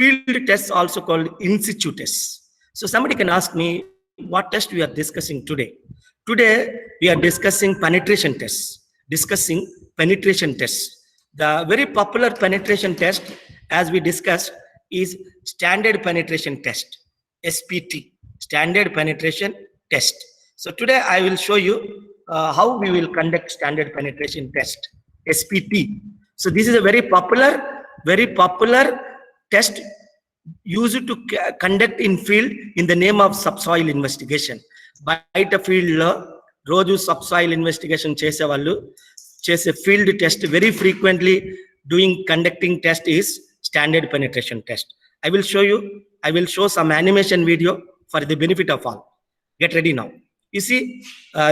field tests also called in situ tests. So somebody can ask me what test we are discussing today. Today we are discussing penetration tests. The very popular penetration test, as we discussed, is standard penetration test, SPT, standard penetration test. So today I will show you how we will conduct standard penetration test, SPT. So this is a very popular test used to conduct in field in the name of subsoil investigation. Bite field lo roju subsoil investigation chese vallu chese field test very frequently conducting test is standard penetration test. I will show some animation video for the benefit of all. Get ready now. You see,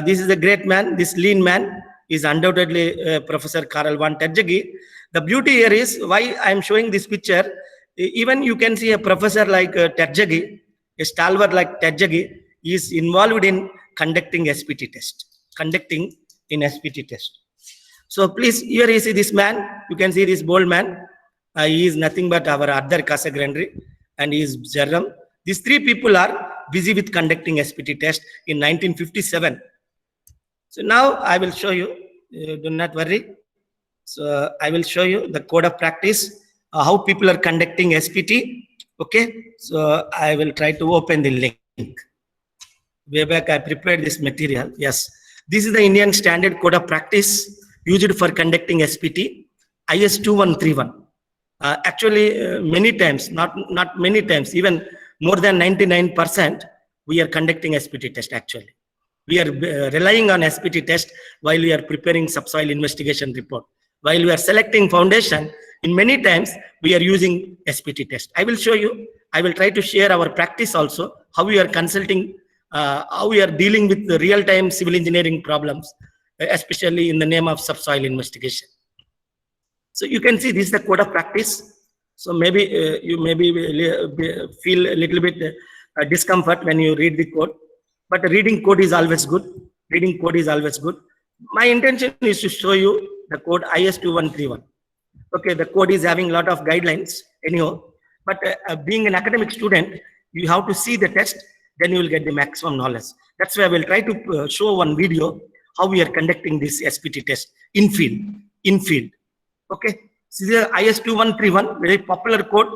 this is a great man. This lean man is undoubtedly Professor Karl von Terjegi. The beauty here is why I am showing this picture. Even you can see a professor like Terjegi, a stalwart like Terjegi, is involved in conducting SPT test. So please, here you see this man. You can see this bold man. He is nothing but our other Casagrandri, and he is Jerram. These three people are busy with conducting SPT test in 1957. So now I will show you. Do not worry. So I will show you the code of practice, how people are conducting SPT. Okay. So I will try to open the link. Way back I prepared this material. Yes. This is the Indian Standard Code of Practice used for conducting SPT, IS 2131. Actually, many times, not many times, even more than 99%, we are conducting SPT test actually. We are relying on SPT test while we are preparing subsoil investigation report. While we are selecting foundation, in many times, we are using SPT test. I will show you. I will try to share our practice also, how we are consulting, how we are dealing with the real-time civil engineering problems, especially in the name of subsoil investigation. So you can see this is the code of practice. So maybe you feel a little bit discomfort when you read the code, but reading code is always good. My intention is to show you the code IS 2131. Okay, the code is having a lot of guidelines anyhow, but being an academic student, you have to see the test, then you will get the maximum knowledge. That's why I will try to show one video how we are conducting this SPT test in field. Okay, so this is IS 2131, very popular code.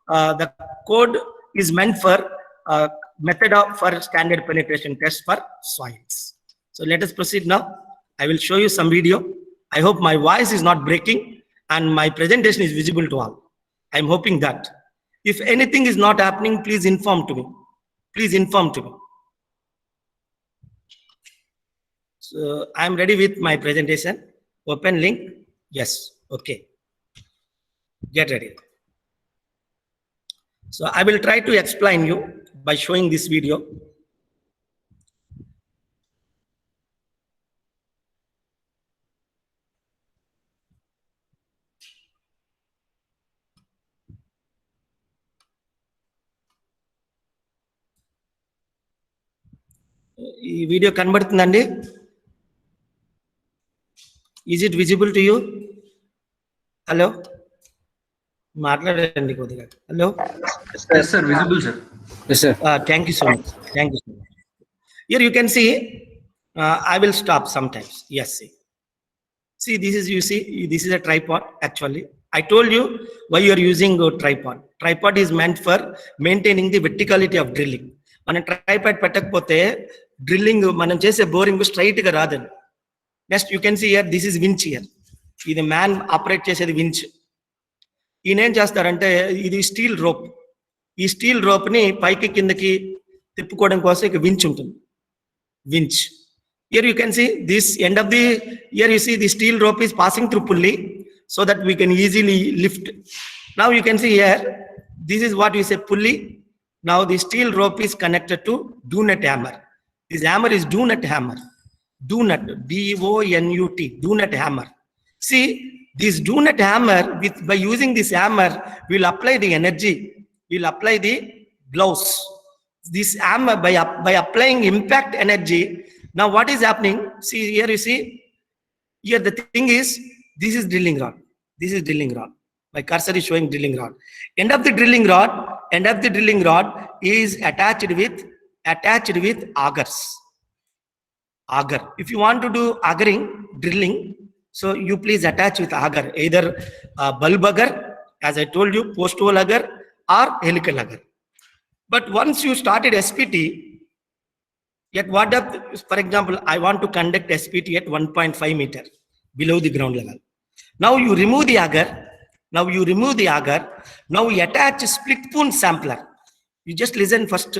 The code is meant for method for standard penetration test for soils. So let us proceed now. I will show you some video. I hope my voice is not breaking and my presentation is visible to all. I'm hoping that. If anything is not happening, please inform to me. So I'm ready with my presentation. Open link. Yes. Okay. Get ready. So I will try to explain you by showing this video. ఈ video కనబడుతుందండి? Is it visible to you? Hello? మాట్లాడండి కొద్దిగా. Hello? Yes sir, visible sir. Yes sir. Thank you so much. Here you can see, I will stop sometimes. Yes, see this is, you see, this is a tripod actually. I told you why you are using a tripod. Tripod is meant for maintaining the verticality of drilling. మనం tripod పెట్టకపోతే drilling మనం చేసే boring straight గా రాదండి. Next you can see here, this is winch here. ఇది man operate చేసేది winch. ఈయన ఏం చేస్తారంటే, ఇది స్టీల్ రోప్. ఈ స్టీల్ రోప్ ని పైకి కిందకి తిప్పుకోవడం కోసం ఇక వించ్ ఉంటుంది. Winch. Here you can see this end of the, here you see the steel rope is passing through pulley so that we can easily lift. Now you can see here, this is what we say pulley. Now the steel rope is connected to donut hammer. This hammer is donut hammer. Donut, D-O-N-U-T, donut hammer. See, this donut hammer, by using this hammer, we'll apply the energy. We'll apply the blows. This hammer, by applying impact energy, now what is happening? See here, you see, here the thing is, this is drilling rod. My cursor is showing drilling rod. End of the drilling rod is attached with augers. Auger. If you want to do augering, drilling, so you please attach with auger, either bulb auger, as I told you, post hole auger, or helical auger. But once you started SPT, yet what if, for example, I want to conduct SPT at 1.5 meter below the ground level. Now you remove the auger. Now you attach a split spoon sampler. You just listen first.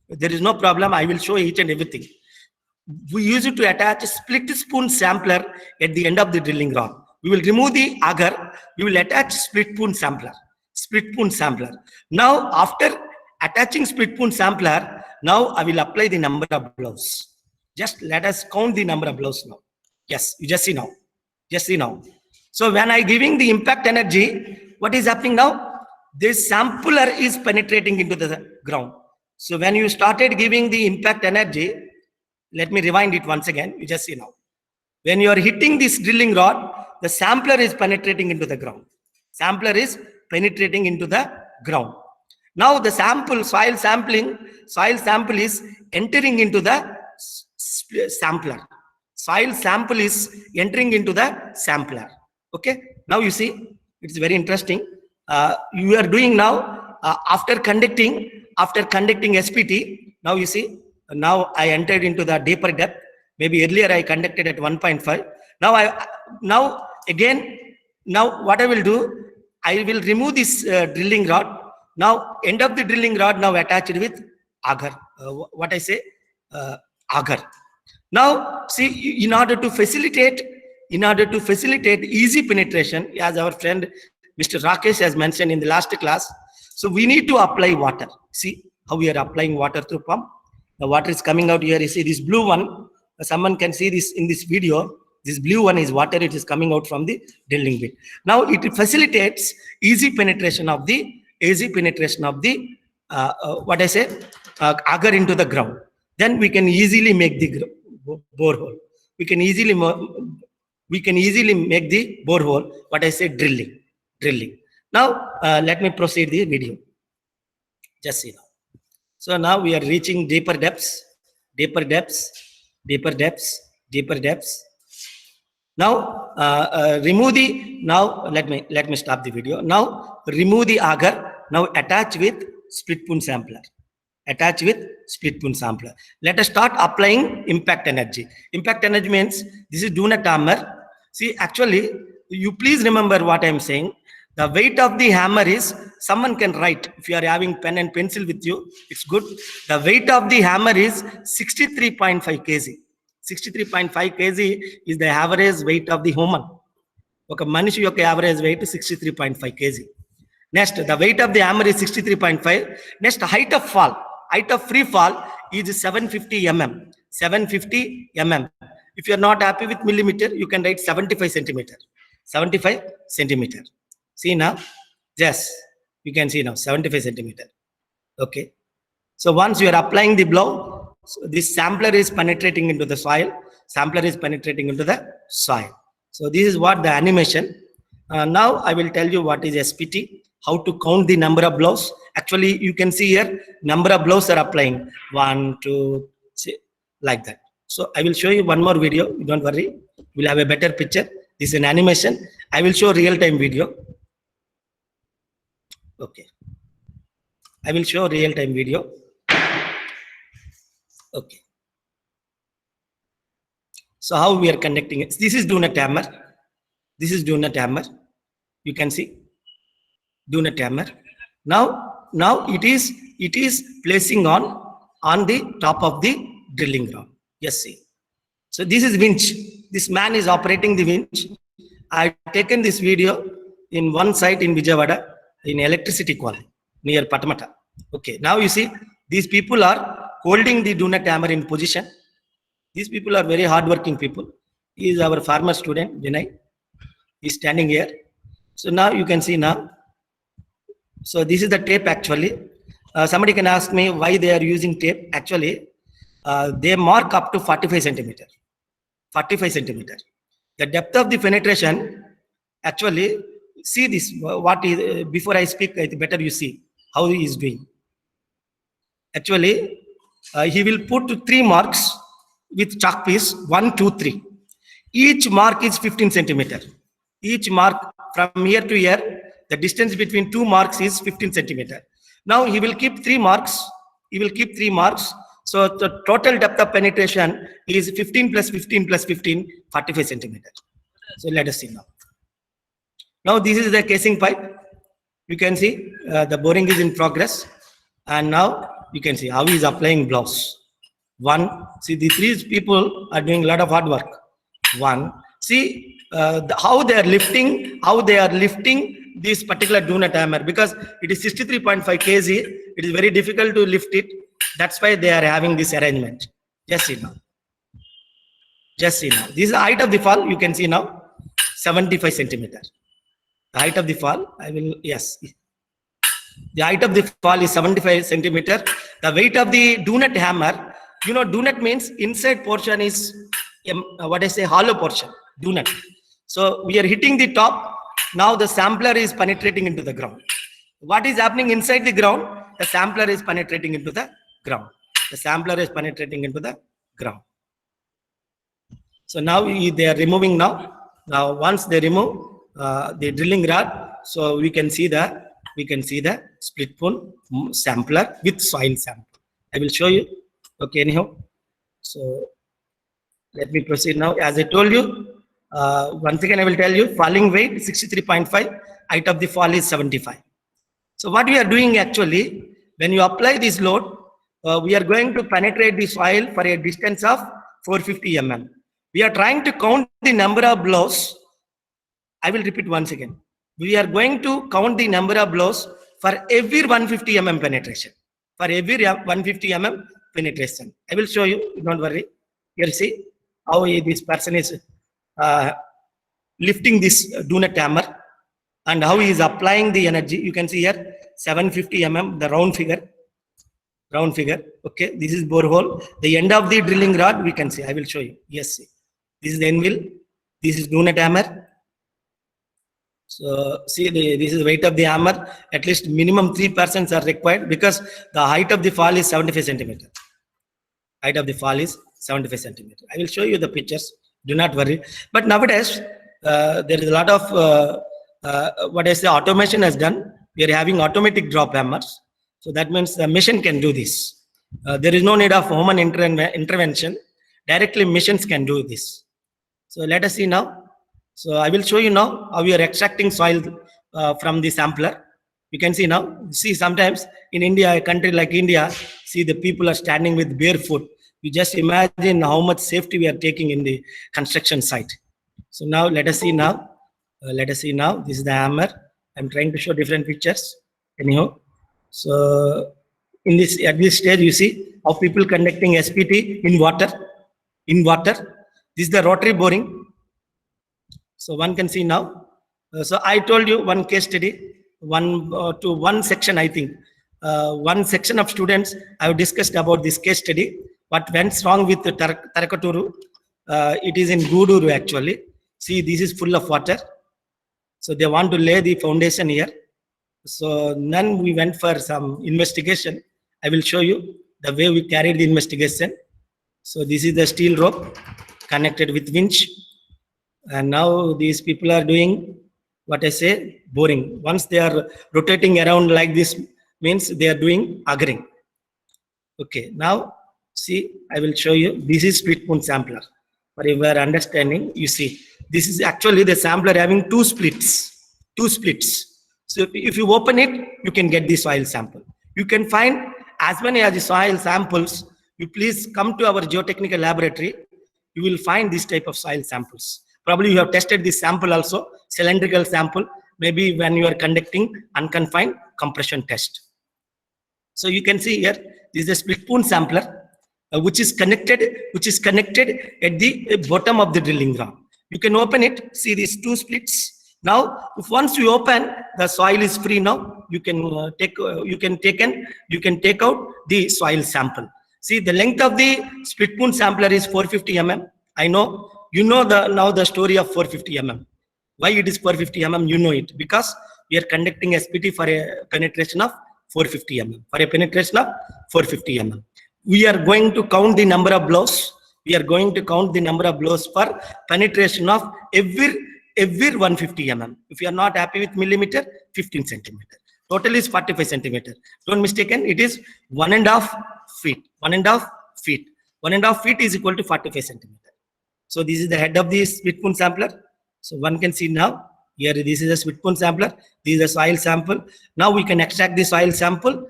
There is no problem. I will show each and everything. We use it to attach a split spoon sampler at the end of the drilling rod. We will remove the auger. We will attach split spoon sampler. Now, after attaching split spoon sampler, now I will apply the number of blows. Just let us count the number of blows now. Yes, you just see now. So when I giving the impact energy, what is happening now? This sampler is penetrating into the ground. So when you started giving the impact energy, let me rewind it once again. You just see now. When you are hitting this drilling rod, the sampler is penetrating into the ground. Now the soil sample is entering into the sampler. Soil sample is entering into the sampler. Okay. Now you see, it's very interesting. You are doing now after conducting SPT. Now you see. Now I entered into the deeper depth. Maybe earlier I conducted at 1.5. Now what I will do, I will remove this drilling rod. Now end of the drilling rod now attached with auger. Auger. Now see, in order to facilitate easy penetration, as our friend Mr. Rakesh has mentioned in the last class, so we need to apply water. See how we are applying water through pump. The water is coming out here. You see this blue one. Someone can see this in this video. This blue one is water. It is coming out from the drilling bit. Now it facilitates easy penetration of the auger into the ground. Then we can easily make the borehole. We can easily make the borehole. Drilling. Now let me proceed the video. Just see now. So now we are reaching deeper depths. Now remove the. Now let me stop the video. Now remove the auger. Now attach with split spoon sampler. Let us start applying impact energy. Impact energy means this is donut hammer. See, actually, you please remember what I am saying. The weight of the hammer is, someone can write, if you are having pen and pencil with you, it's good. The weight of the hammer is 63.5 kg. 63.5 kg is the average weight of the human. Okay, manishi yokke average weight is 63.5 kg. Next, the weight of the hammer is 63.5. Next, height of free fall is 750 mm. 750 mm. If you are not happy with millimeter, you can write 75 centimeter. 75 centimeter. See now, yes, you can see now 75 centimeter. Okay. So once you are applying the blow, so this sampler is penetrating into the soil. So this is what the animation. Now I will tell you what is SPT, how to count the number of blows. Actually, you can see here, number of blows are applying. 1, 2, 3, like that. So I will show you one more video. Don't worry. We'll have a better picture. This is an animation. I will show real-time video. Okay. I will show real-time video. Okay. So how we are conducting it. This is donut hammer. You can see donut hammer. Now it is placing on the top of the drilling rod. Yes, see. So this is winch. This man is operating the winch. I've taken this video in one site in Vijayawada, in electricity college near Patamata. Okay, now you see these people are holding the donut hammer in position. These people are very hardworking people. He is our farmer student, Vinay. He is standing here. So now you can see now. So this is the tape actually. Somebody can ask me why they are using tape. Actually, they mark up to 45 centimeter. 45 centimeter. The depth of the penetration, actually, see this, what is, before I speak, I think better you see how he is doing. Actually, he will put 3 marks with chalk piece, 1, 2, 3. Each mark is 15 centimeter. Each mark from here to here, the distance between 2 marks is 15 centimeter. Now he will keep 3 marks. He will keep 3 marks. So the total depth of penetration is 15 plus 15 plus 15, 45 centimeter. So let us see now. Now this is the casing pipe. You can see the boring is in progress. And now you can see how he is applying blouse. 1, see the 3 people are doing a lot of hard work. 1, see how they are lifting this particular donut hammer, because it is 63.5 kg. It is very difficult to lift it. That's why they are having this arrangement. Just see now. Just see now. This is the height of the fall. You can see now 75 centimeter. The height of the fall, I will, yes. The height of the fall is 75 centimeter. The weight of the donut hammer, you know, donut means inside portion is what I say, hollow portion, donut. So we are hitting the top. Now the sampler is penetrating into the ground. What is happening inside the ground? The sampler is penetrating into the ground. The sampler is penetrating into the ground. So now they are removing now. Now once they remove the drilling rod, so we can see the split pone sampler with soil sample. I will show you. Okay, anyhow. So let me proceed now. As I told you, once again I will tell you, falling weight 63.5, height of the fall is 75. So what we are doing actually, when you apply this load, we are going to penetrate the soil for a distance of 450 mm. We are trying to count the number of blows. I will repeat once again. We are going to count the number of blows for every 150 mm penetration. For every 150 mm penetration. I will show you, don't worry. Here see how this person is lifting this donut hammer and how he is applying the energy. You can see here 750 mm, the round figure. Okay, this is borehole. The end of the drilling rod, we can see. I will show you. Yes, see. This is the end wheel. This is donut hammer. So see, this is the weight of the hammer. At least minimum 3 persons are required because the height of the fall is 75 centimeter. Height of the fall is 75 centimeter. I will show you the pictures. Do not worry. But nowadays, there is a lot of what I say, automation has done. We are having automatic drop hammers. So that means the machine can do this. There is no need of human intervention. Directly machines can do this. So let us see now. So I will show you now how we are extracting soil from the sampler. You can see now. See, sometimes in India, a country like India, see the people are standing with barefoot. You just imagine how much safety we are taking in the construction site. So now let us see now. This is the hammer. I'm trying to show different pictures. Anyhow, so in this at this stage, you see how people conducting SPT in water. This is the rotary boring. So one can see now. So I told you one case study, one section, I think. One section of students I have discussed about this case study. What went wrong with the Tarakaturu? It is in Guduru actually. See, this is full of water. So they want to lay the foundation here. So then we went for some investigation. I will show you the way we carried the investigation. So this is the steel rope connected with winch. And now these people are doing what I say, boring. Once they are rotating around like this, means they are doing augering. Okay, now see, I will show you. This is split pone sampler. For your understanding, you see, this is actually the sampler having two splits. So if you open it, you can get the soil sample. You can find as many as the soil samples. You please come to our geotechnical laboratory. You will find this type of soil samples. Probably you have tested this sample also, cylindrical sample, maybe when you are conducting unconfined compression test. So you can see here, this is a split pone sampler, which is connected at the bottom of the drilling rod. You can open it, see these two splits. Now, if once you open, the soil is free now. You can take out the soil sample. See, the length of the split pone sampler is 450 mm. I know you know now the story of 450 mm. Why it is 450 mm? You know it, because we are conducting SPT for a penetration of 450 mm. For a penetration of 450 mm. We are going to count the number of blows. We are going to count the number of blows for penetration of every 150 mm. If you are not happy with millimeter, 15 centimeter. Total is 45 centimeter. Don't mistaken, it is 1.5 feet. 1.5 feet. 1.5 feet is equal to 45 centimeter. So this is the head of the Splitpoon sampler. So one can see now, here this is a Splitpoon sampler, this is a soil sample. Now we can extract the soil sample,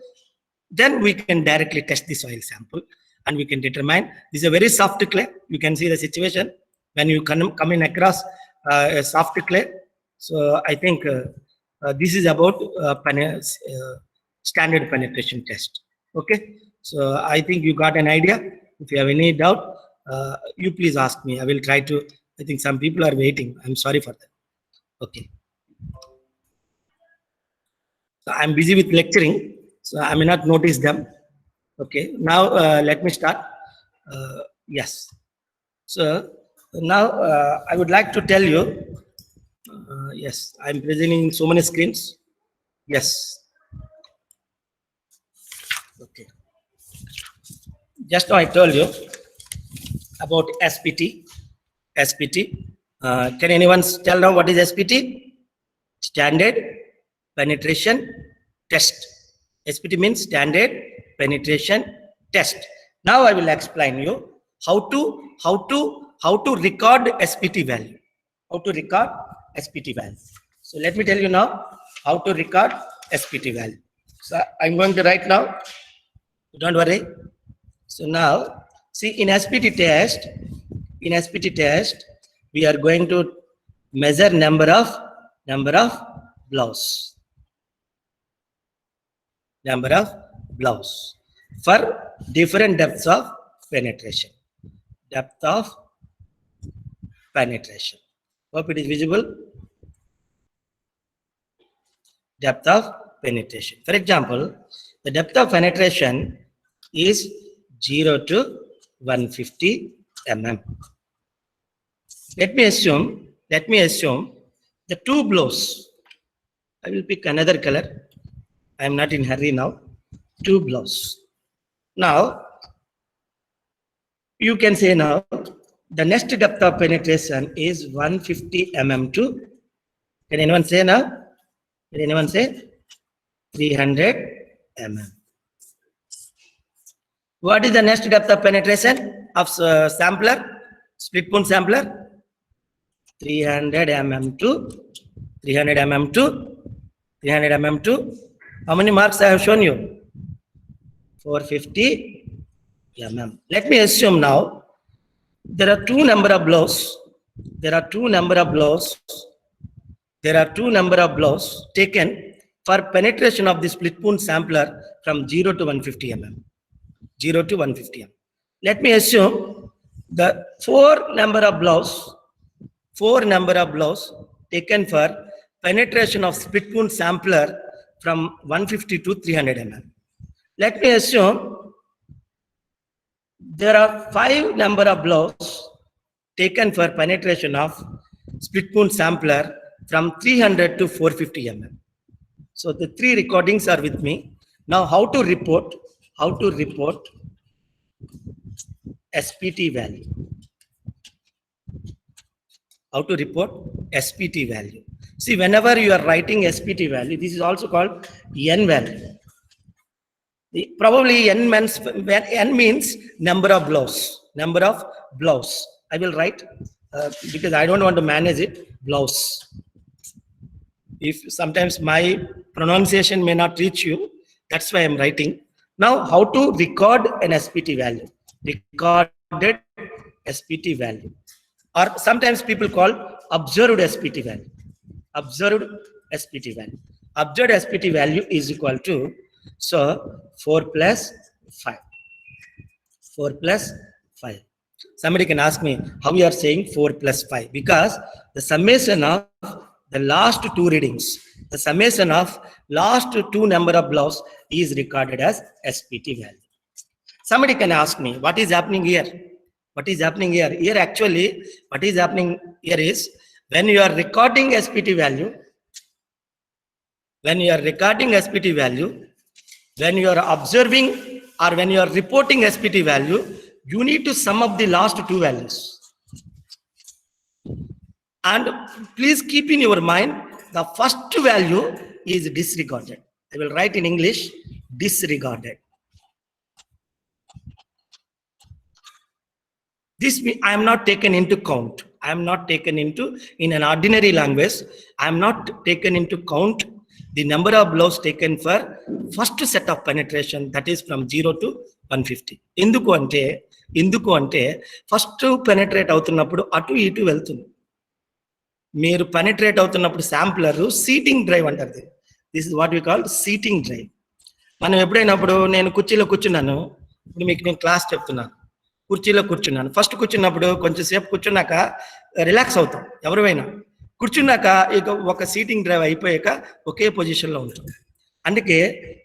then we can directly test the soil sample and we can determine. This is a very soft clay. You can see the situation when you come in across a soft clay. So I think this is about standard penetration test. Okay, so I think you got an idea. If you have any doubt, you please ask me. I will try to. I think some people are waiting. I'm sorry for that. Okay. So I'm busy with lecturing, so I may not notice them. Okay. Now let me start. Yes. So now I would like to tell you. Yes, I'm presenting so many screens. Yes. Okay. Just now I told you about SPT. SPT. Can anyone tell now what is SPT? Standard penetration test. SPT means standard penetration test. Now I will explain you how to record SPT value. How to record SPT value. So let me tell you now how to record SPT value. So I'm going to write now. Don't worry. So now see in SPT test, we are going to measure number of blows. Number of blows for different depths of penetration. Depth of penetration. Hope it is visible. Depth of penetration. For example, the depth of penetration is 0 to 150 mm. Let me assume the two blows. I will pick another color. I am not in hurry now. Two blows. Now, you can say now, the next depth of penetration is 150 mm to, can anyone say now? Can anyone say? 300 mm. What is the next depth of penetration of sampler, Splitpoon sampler? 300 mm to 300 mm to 300 mm to, how many marks I have shown you? 450 mm. Let me assume now there are two number of blows. There are two number of blows taken for penetration of the Splitpoon sampler from 0 to 150 mm. 0 to 150 mm. Let me assume the four number of blows taken for penetration of Splitpoon sampler from 150 to 300 mm. Let me assume there are five number of blows taken for penetration of Splitpoon sampler from 300 to 450 mm. So the three recordings are with me. Now how to report SPT value. How to report SPT value. See, whenever you are writing SPT value, this is also called N value. Probably N means number of blows. Number of blows. I will write because I don't want to manage it. Blows. If sometimes my pronunciation may not reach you, that's why I'm writing. Now, how to record an SPT value? Recorded SPT value. Or sometimes people call observed SPT value. Observed SPT value. Observed SPT value is equal to, so 4 plus 5. 4 plus 5. Somebody can ask me how you are saying 4 plus 5, because the summation of the last two readings, the summation of last two number of blows is recorded as SPT value. Somebody can ask me, what is happening here? What is happening here? Here actually, what is happening here is, when you are recording SPT value, when you are observing or when you are reporting SPT value, you need to sum up the last two values. And please keep in your mind, the first value is disregarded. I will write in English, disregarded. This I am not taken into count. I am not taken into, in an ordinary language, I am not taken into count the number of blows taken for first set of penetration, that is from 0 to 150. ఎందుకు అంటే first penetrate అవుతున్నప్పుడు అటు ఇటు వెళ్తుంది. మీరు penetrate అవుతున్నప్పుడు sampler seating drive అంటారు. This is what we call seating drive. మనం ఎప్పుడైనప్పుడు నేను కుర్చీలో కూర్చున్నాను, ఇప్పుడు మీకు నేను క్లాస్ చెప్తున్నాను, కుర్చీలో కూర్చున్నాను. ఫస్ట్ కూర్చున్నప్పుడు కొంచెం సేపు కూర్చున్నాక రిలాక్స్ అవుతాం ఎవరైనా. కూర్చున్నాక ఇక ఒక సీటింగ్ డ్రైవ్ అయిపోయాక ఒకే పొజిషన్లో ఉంటాం. అందుకే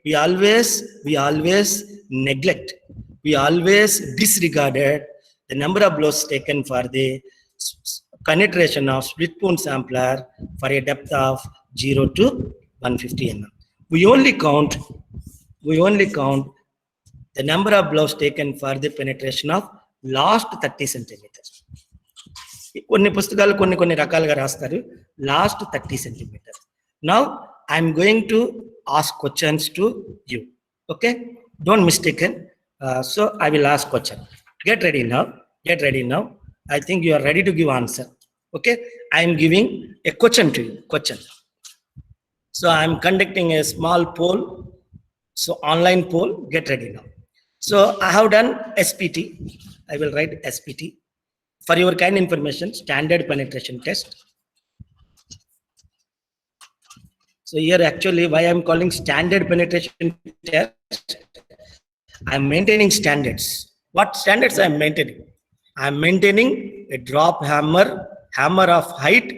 we always neglect, we always disregarded the number of blows taken for the penetration of split spoon sampler for a depth of 0 to 150 mm. We only count the number of blows taken for the penetration of last 30 centimeters. కొన్ని పుస్తకాలు కొన్ని రకాలుగా రాస్తారు, last 30 centimeters. Now I am going to ask questions to you. Okay, don't mistaken. So I will ask question. Get ready now. I think you are ready to give answer. Okay, I am giving a question to you. So I am conducting a small poll. So online poll, get ready now. So I have done SPT. I will write SPT. For your kind information, standard penetration test. So here actually why I am calling standard penetration test, I am maintaining standards. What standards I am maintaining? I am maintaining a drop hammer of height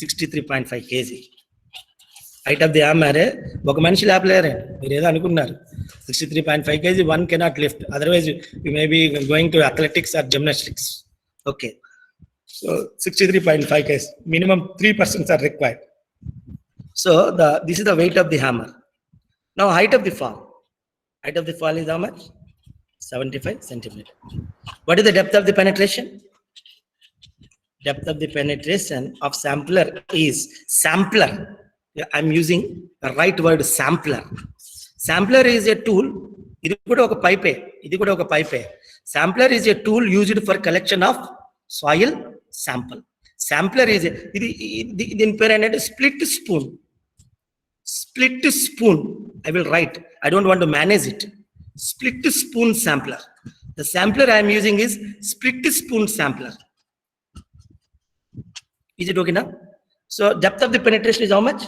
63.5 kg. Height of the hammer, ఒక మనిషి లేపలేరు, మీరు ఏదో అనుకున్నారు. 63.5 kg, one cannot lift. Otherwise, you may be going to athletics or gymnastics. Okay. So 63.5 kg, minimum 3% are required. So this is the weight of the hammer. Now height of the fall. Height of the fall is how much? 75 centimeters. What is the depth of the penetration? Depth of the penetration of sampler is sampler. I'm using the right word, sampler. Sampler is a tool. ఇది కూడా ఒక పైపే. Sampler is a tool used for collection of soil sample. Sampler is దీని పేరు అనేది split spoon. Split spoon. I will write. I don't want to manage it. Split spoon sampler. The sampler I am using is split spoon sampler. Is it okay now? So depth of the penetration is how much?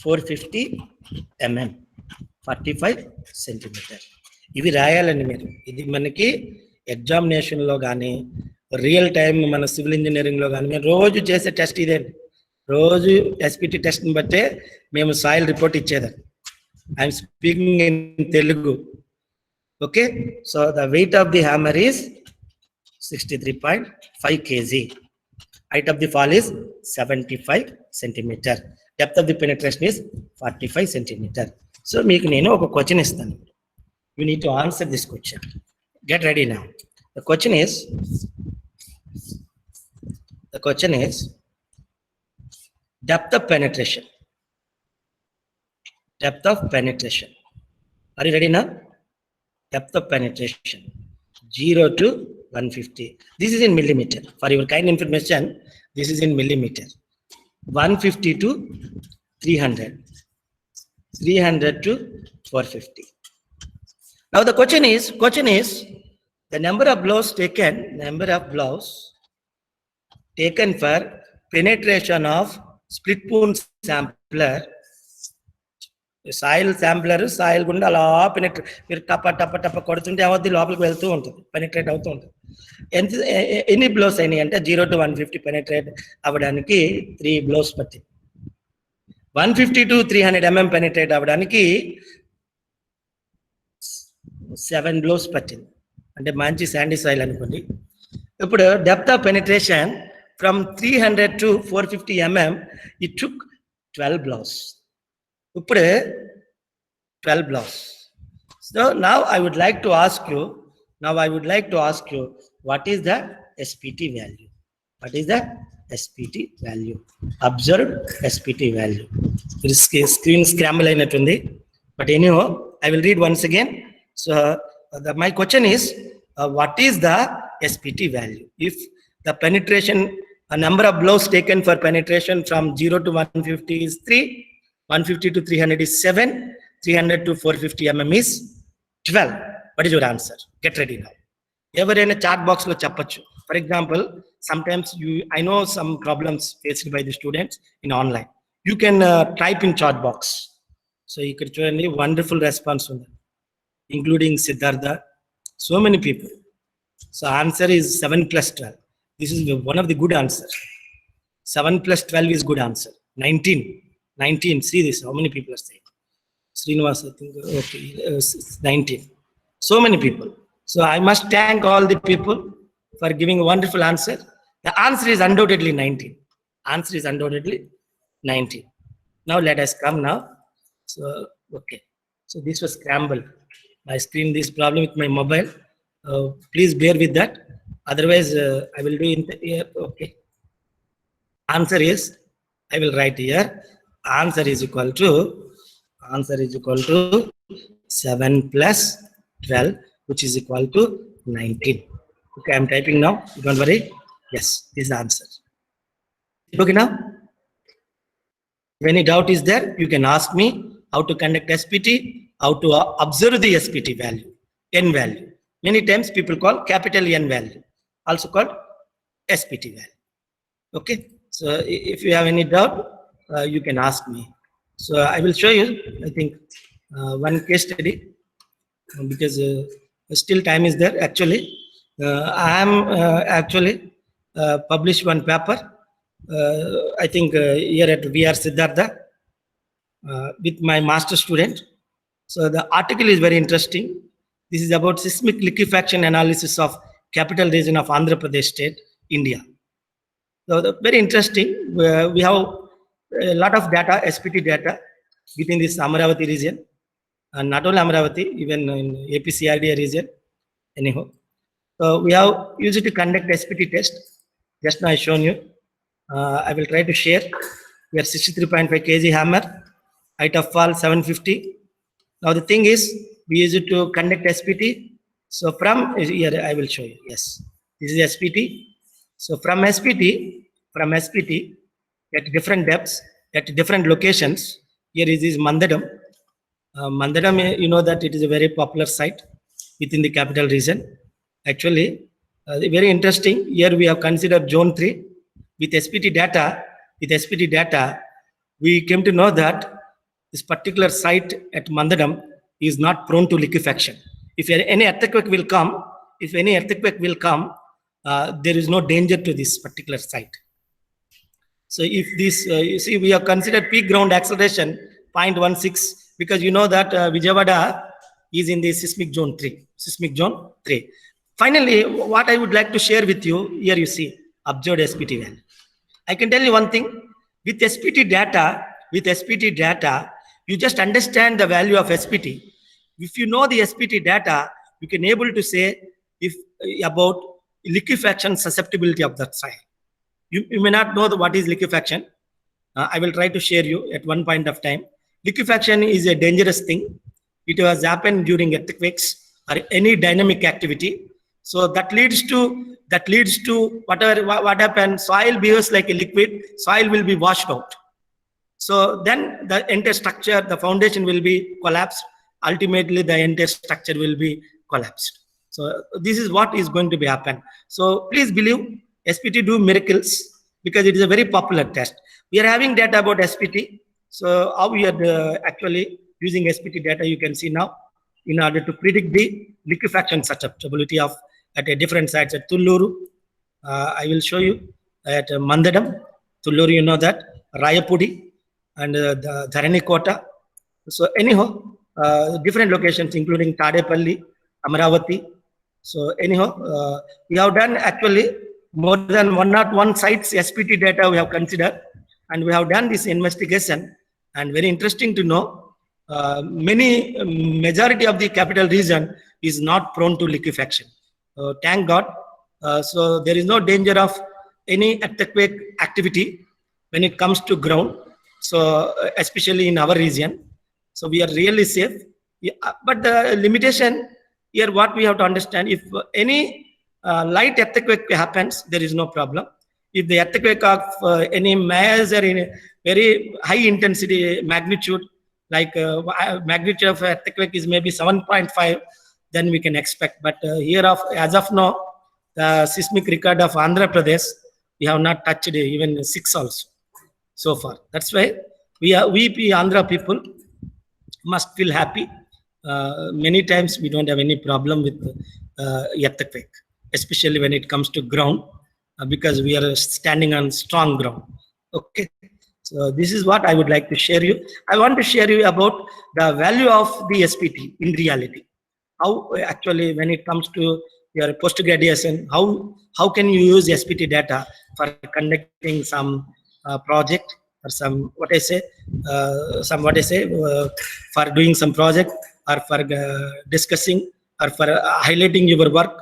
450 mm, 45 centimeter. ఇవి రాయాలండి మీరు. ఇది మనకి ఎగ్జామినేషన్లో కానీ real time మన civil ఇంజనీరింగ్లో కానీ మేము రోజు చేసే టెస్ట్ ఇదే. రోజు ఎస్పిటి టెస్ట్ని బట్టే మేము సాయిల్ రిపోర్ట్ ఇచ్చేదాన్ని. I'm speaking in Telugu. Okay, so the weight of the hammer is 63.5 kg. Height of the fall is 75 centimeter. Depth of the penetration is 45 centimeter. So మీకు నేను ఒక క్వశ్చన్ ఇస్తాను. You need to answer this question. Get ready now. The question is depth of penetration. Depth of penetration. Are you ready now? Depth of penetration 0 to 150. This is in millimeter. For your kind information, this is in millimeter. 150 to 300. 300 to 450. Now the question is the number of blows taken for penetration of split spoon sampler. Soil sampler soil గుండా అలా మీరు టప్ప కొడుతుంటే అవద్ది లోపలికి వెళ్తూ ఉంటుంది, penetrate అవుతూ ఉంటుంది. ఎన్ని బ్లోస్ అయినాయి అంటే 0 to 150 పెనిట్రేట్ అవ్వడానికి 3 బ్లోస్ పట్టింది. 150 to 300 mm పెనిట్రేట్ అవ్వడానికి 7 బ్లోస్ పట్టింది. అంటే మంచి శాండీ సాయిల్ అనుకోండి. ఇప్పుడు depth of penetration from 300 to 450 mm, it took 12 blows. 12 blows. So now I would like to ask you, what is the SPT value? What is the SPT value? Observed SPT value. Screen scramble అయినట్టుంది. But anyhow, I will read once again. So my question is, what is the SPT value? If the penetration, a number of blows taken for penetration from 0 to 150 is 3, 150 to 300 is 7, 300 to 450 mm is 12. What is your answer? Get ready now. Everyone in a chat box lo chappachu. For example, sometimes I know some problems faced by the students in online. You can type in chat box. So you could join a wonderful response from them, including Siddhartha. So many people. So answer is 7 plus 12. This is one of the good answers. 7 plus 12 is good answer. 19. 19. See this. How many people are saying? Srinivas, I think. Okay. 19. So many people. So I must thank all the people for giving a wonderful answer. The answer is undoubtedly 19. Answer is undoubtedly 19. Now let us come now. So, okay. So this was scrambled. I screened this problem with my mobile. Please bear with that. Otherwise, I will do in here. Okay. Answer is, I will write here. Answer is equal to 7 plus 12, which is equal to 19. Okay, I'm typing now. Don't worry. Yes, this is the answer. Okay now? If any doubt is there, you can ask me how to conduct SPT, how to observe the SPT value, N value. Many times people call capital N value, also called SPT value. Okay, so if you have any doubt, you can ask me. So I will show you, I think, one case study, because still time is there. Actually, I am actually published one paper, I think here at VR Siddhartha, with my master student. So the article is very interesting. This is about seismic liquefaction analysis of capital region of Andhra Pradesh state, India. So very interesting. We have a lot of data, SPT data, within this Amaravati region, and not only Amaravati, even in APCRDA region. Anyhow, so we have used to conduct SPT test. Just now I shown you. I will try to share. We are 63.5 kg hammer, height of fall 750. Now the thing is, we use it to conduct SPT. So from here, I will show you. Yes, this is SPT. So from SPT, at different depths, at different locations. Here is Mandadam. Mandadam, you know that it is a very popular site within the capital region. Actually, very interesting. Here we have considered zone 3 with SPT data. With SPT data, we came to know that this particular site at Mandadam is not prone to liquefaction. If any earthquake will come, there is no danger to this particular site. So if this, you see, we have considered peak ground acceleration 0.16, because you know that Vijayawada is in the seismic zone 3. Finally, what I would like to share with you, here you see, observed SPT value. I can tell you one thing, with SPT data, you just understand the value of SPT. If you know the SPT data, you can able to say about liquefaction susceptibility of that soil. You may not know what is liquefaction. I will try to share you at one point of time. Liquefaction is a dangerous thing. It has happened during earthquakes or any dynamic activity. So that leads to what happens. Soil behaves like a liquid. Soil will be washed out. So then the entire structure, the foundation will be collapsed. Ultimately, the entire structure will be collapsed. So this is what is going to be happen. So please believe SPT do miracles, because it is a very popular test. We are having data about SPT. So how we are actually using SPT data, you can see now, in order to predict the liquefaction susceptibility of at a different sites at Tulluru. I will show you at Mandadam, Tulluru, you know that, Rayapudi, and the Dharanikota. So anyhow, different locations including Tadepalli, Amaravati. So anyhow, we have done actually more than 101 sites SPT data we have considered, and we have done this investigation. And very interesting to know, majority of the capital region is not prone to liquefaction. Thank God. So there is no danger of any earthquake activity when it comes to ground. So especially in our region, so we are really safe. Yeah, but the limitation here, what we have to understand, if any light earthquake happens, there is no problem. If the earthquake of any major in very high intensity magnitude, like magnitude of earthquake is maybe 7.5, then we can expect. But here as of now, the seismic record of Andhra Pradesh, we have not touched even 6 also so far. That's why we Andhra people must feel happy. Many times we don't have any problem with earthquake, especially when it comes to ground, because we are standing on strong ground. Okay, so this is what I would like to share you. I want to share you about the value of the SPT in reality. How actually, when it comes to your post graduation, how can you use SPT data for conducting some project, or for doing some project, or for discussing, or for highlighting your work.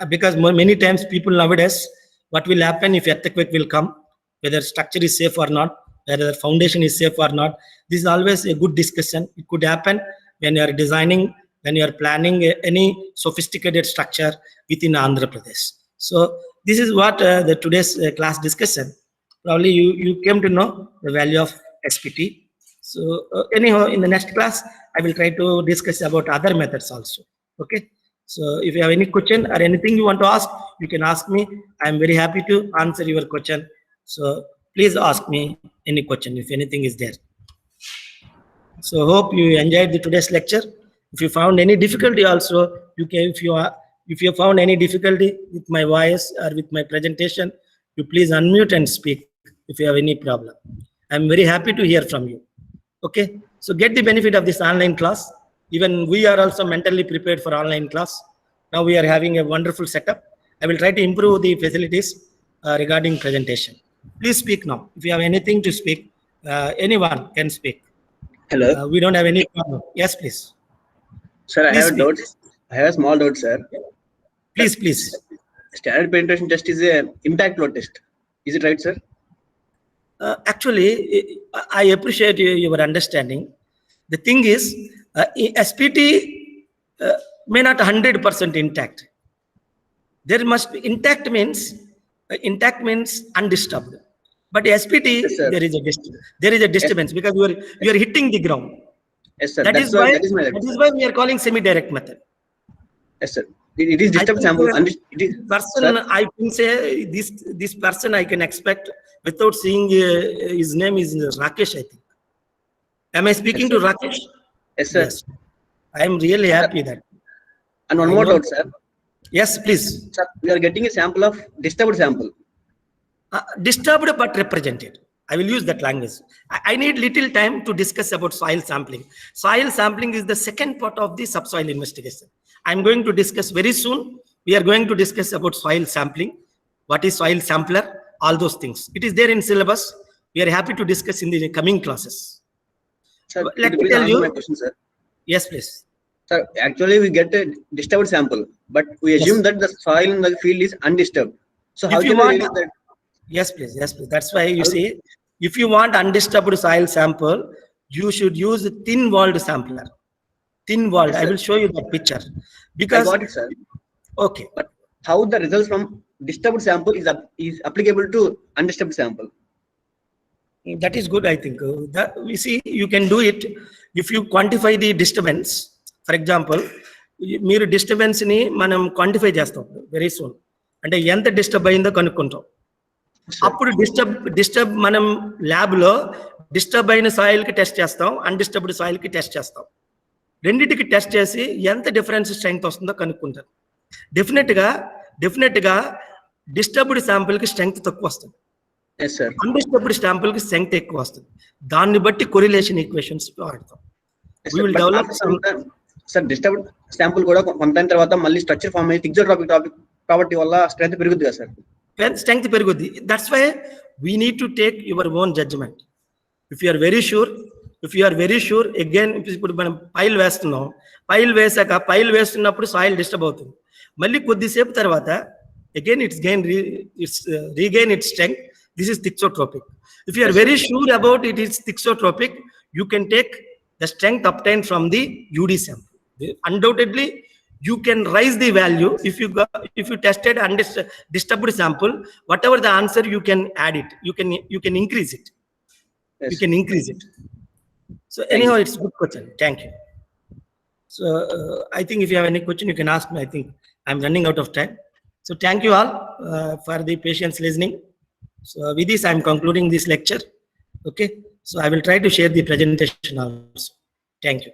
Because many times people nowadays, what will happen if earthquake will come, whether structure is safe or not, whether the foundation is safe or not. This is always a good discussion. It could happen when you are designing, when you are planning any sophisticated structure within Andhra Pradesh. So this is what the today's class discussion. Probably you came to know the value of SPT. So anyhow, in the next class, I will try to discuss about other methods also. Okay. So if you have any question or anything you want to ask, you can ask me. I am very happy to answer your question. So please ask me any question if anything is there. So hope you enjoyed the today's lecture. If you found any difficulty also, you can, if you found any difficulty with my voice or with my presentation, you please unmute and speak if you have any problem. I'm very happy to hear from you. Okay, so get the benefit of this online class. Even we are also mentally prepared for online class. Now we are having a wonderful setup. I will try to improve the facilities regarding presentation. Please speak now. If you have anything to speak, anyone can speak. Hello. We don't have any problem. Yes, please. Sir, I Please have a doubt. I have a small doubt, sir. Please. Standard penetration test is a impact load test. Is it right, sir? Actually, I appreciate your understanding. The thing is, SPT may not 100% intact. There must be intact means undisturbed. But SPT, Yes, sir. there is a disturbance because you are hitting the ground. Yes, sir. That is why we are calling semi-direct method. Yes, sir. It is disturbed sample. Person, sir? I can say this person I can expect without seeing his name is Rakesh, I think. Am I speaking to Rakesh? Yes, sir. Yes. I am really happy that. And one more doubt, sir. Yes, please. Sir, we are getting a sample of disturbed sample. Disturbed but represented. I will use that language. I need little time to discuss about soil sampling. Soil sampling is the second part of the subsoil investigation. I'm going to discuss very soon. We are going to discuss about soil sampling. What is soil sampler? All those things. It is there in syllabus. We are happy to discuss in the coming classes. Sir, let me tell you. My question, sir. Yes, please. Sir, actually we get a disturbed sample, but we assume that the soil in the field is undisturbed. So how can we release that? Yes, please. Yes, please. That's why you see, if you want undisturbed soil sample, you should use a thin-walled sampler. Thin-walled. Yes, I will show you that picture. Because I got it, sir. Okay. But how the results from disturbed sample is applicable to undisturbed sample? That is good, I think. That we see you can do it if you quantify the disturbance. For example, మీరు disturbance ni మనం quantify చేస్తాం very soon. అంటే ఎంత disturb అయిందో కనుక్కుంటాం. అప్పుడు disturb మనం lab లో disturb అయిన సాయిల్ కి టెస్ట్ చేస్తాం, అన్డిస్టర్బ్డ్ సాయిల్ కి టెస్ట్ చేస్తాం. రెండింటికి టెస్ట్ చేసి ఎంత డిఫరెన్స్ స్ట్రెంగ్త్ వస్తుందో కనుక్కుంటారు. డెఫినెట్ గా డిస్టర్బ్డ్ శాంపుల్ కి స్ట్రెంగ్త్ తక్కువ వస్తుంది. అన్డిస్టర్బ్డ్ శాంపుల్ కి స్ట్రెంగ్త్ ఎక్కువ వస్తుంది. దాన్ని బట్టి కొరిలేషన్ ఈక్వేషన్స్ వాడతాం. We will develop some. Sir disturbed sample కూడా కొంత తర్వాత మళ్ళీ స్ట్రక్చర్ ఫామ్ అయ్యి థిక్సోట్రోపిక్ కాబట్టి వల్ల స్ట్రెంత్ పెరుగుద్ది కదా sir. Strength perigudi. That's why we need to take your own judgment. If you are very sure, again, ఇప్పుడు మనం పైల్ వేస్తున్నాం, పైల్ వేస్తున్నప్పుడు సాయిల్ డిస్టర్బ్ అవుతుంది. మళ్ళీ కొద్దిసేపు తర్వాత again it's regain its strength. This is thixotropic. If you are very sure about it is thixotropic, you can take the strength obtained from the UD sample. Undoubtedly, you can raise the value if you tested disturbed sample. Whatever the answer, you can add it. You can increase it. Yes. You can increase it. So anyhow, it's a good question. Thank you. So I think if you have any question, you can ask me. I think I'm running out of time. So thank you all for the patience listening. So with this, I'm concluding this lecture. Okay. So I will try to share the presentation also. Thank you.